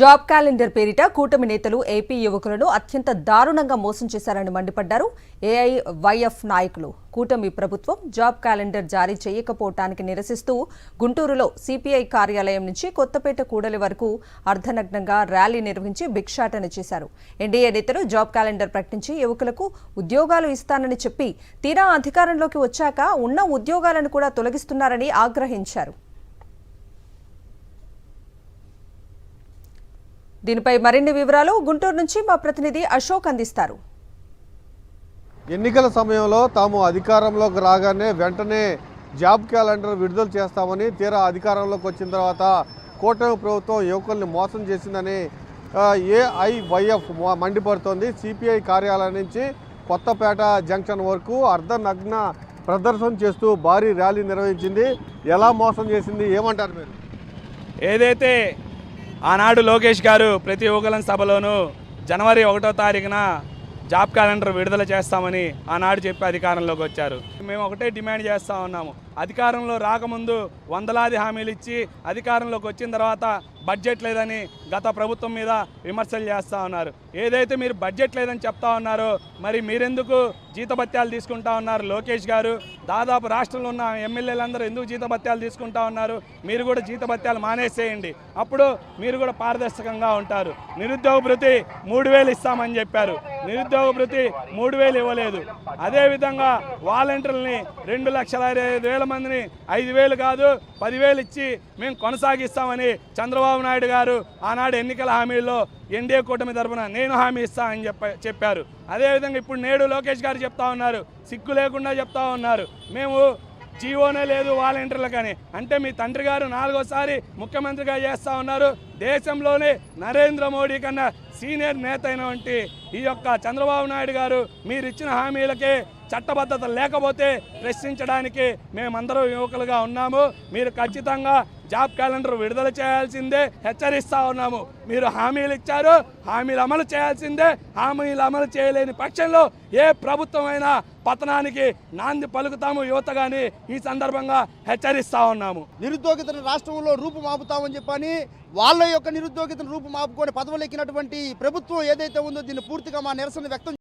Job calendar పేరిట కూటమి నేతలు ఏపీ యువకులను అత్యంత దారుణంగా మోసం చేశారని మండిపడ్డారు ఏఐవైఎఫ్ నాయకులు. కూటమి ప్రభుత్వం జాబ్ క్యాలెండర్ జారీ చేయకపోవటానికి నిరసిస్తూ గుంటూరులో సిపిఐ కార్యాలయం నుంచి కొత్తపేట కూడలి వరకు అర్ధనగ్నంగా ర్యాలీ నిర్వహించి భిక్షాటన చేశారు. ఎన్డీఏ నేతలు జాబ్ క్యాలెండర్ ప్రకటించి యువకులకు ఉద్యోగాలు ఇస్తానని చెప్పి తీరా అధికారంలోకి వచ్చాక ఉన్న ఉద్యోగాలను కూడా తొలగిస్తున్నారని ఆగ్రహించారు. దీనిపై మరిన్ని వివరాలు గుంటూరు నుంచి మా ప్రతినిధి అశోక్ అందిస్తారు. ఎన్నికల సమయంలో తాము అధికారంలోకి రాగానే వెంటనే జాబ్ క్యాలెండర్ విడుదల చేస్తామని తీరా అధికారంలోకి వచ్చిన తర్వాత కూటమి ప్రభుత్వం యువకుల్ని మోసం చేసిందని ఏఐవైఎఫ్ మండిపడుతోంది. సిపిఐ కార్యాలయం నుంచి కొత్తపేట జంక్షన్ వరకు అర్ధనగ్న ప్రదర్శన చేస్తూ భారీ ర్యాలీ నిర్వహించింది. ఎలా మోసం చేసింది ఏమంటారు మీరు? ఏదైతే ఆనాడు లోకేష్ గారు ప్రతి యువకుల సభలోనూ జనవరి 1వ తారీఖున జాబ్ క్యాలెండర్ విడుదల చేస్తామని ఆనాడు చెప్పి అధికారంలోకి వచ్చారు. మేము ఒకటే డిమాండ్ చేస్తూ ఉన్నాము. అధికారంలో రాకముందు వందలాది హామీలు ఇచ్చి అధికారంలోకి వచ్చిన తర్వాత బడ్జెట్ లేదని గత ప్రభుత్వం మీద విమర్శలు చేస్తూ ఉన్నారు. ఏదైతే మీరు బడ్జెట్ లేదని చెప్తా ఉన్నారో మరి మీరెందుకు జీతభత్యాలు తీసుకుంటా ఉన్నారు? లోకేష్ గారు దాదాపు రాష్ట్రంలో ఉన్న ఎమ్మెల్యేలందరూ ఎందుకు జీతభత్యాలు తీసుకుంటా ఉన్నారు? మీరు కూడా జీతభత్యాలు మానేసేయండి, అప్పుడు మీరు కూడా పారదర్శకంగా ఉంటారు. నిరుద్యోగ భృతి 3,000 ఇస్తామని చెప్పారు, నిరుద్యోగ భృతి 3,000 ఇవ్వలేదు. అదేవిధంగా వాలంటీర్లని 2,65,000 మందిని 5,000 కాదు 10,000 ఇచ్చి మేము కొనసాగిస్తామని చంద్రబాబు నాయుడు గారు ఆనాడు ఎన్నికల హామీల్లో ఎన్డీఏ కూటమి తరఫున నేను హామీ ఇస్తానని చెప్పారు. అదేవిధంగా ఇప్పుడు నేడు లోకేష్ గారు చెప్తా ఉన్నారు, సిగ్గు లేకుండా చెప్తా ఉన్నారు, మేము జీవోనే లేదు వాలంటీర్లకని. అంటే మీ తండ్రి గారు 4వసారి ముఖ్యమంత్రిగా చేస్తూ ఉన్నారు. దేశంలోనే నరేంద్ర మోడీ కన్నా సీనియర్ నేత అయినటువంటి ఈ యొక్క చంద్రబాబు నాయుడు గారు మీరు ఇచ్చిన హామీలకే చట్టబద్ధత లేకపోతే ప్రశ్నించడానికి మేమందరం యువకులుగా ఉన్నాము. మీరు ఖచ్చితంగా జాబ్ క్యాలెండర్ విడుదల చేయాల్సిందే హెచ్చరిస్తూ ఉన్నాము. మీరు హామీలు ఇచ్చారు, హామీలు అమలు చేయాల్సిందే. హామీలు అమలు చేయలేని పక్షంలో ఏ ప్రభుత్వమైనా పతనానికి నాంది పలుకుతాము యువతగాని ఈ సందర్భంగా హెచ్చరిస్తూ ఉన్నాము. నిరుద్యోగితను రాష్ట్రంలో రూపుమాపుతామని చెప్పని వాళ్ళ యొక్క నిరుద్యోగితను రూపుమాపుకొని పదవులు ఎక్కినటువంటి ప్రభుత్వం ఏదైతే ఉందో దీన్ని పూర్తిగా మా నిరసన వ్యక్తం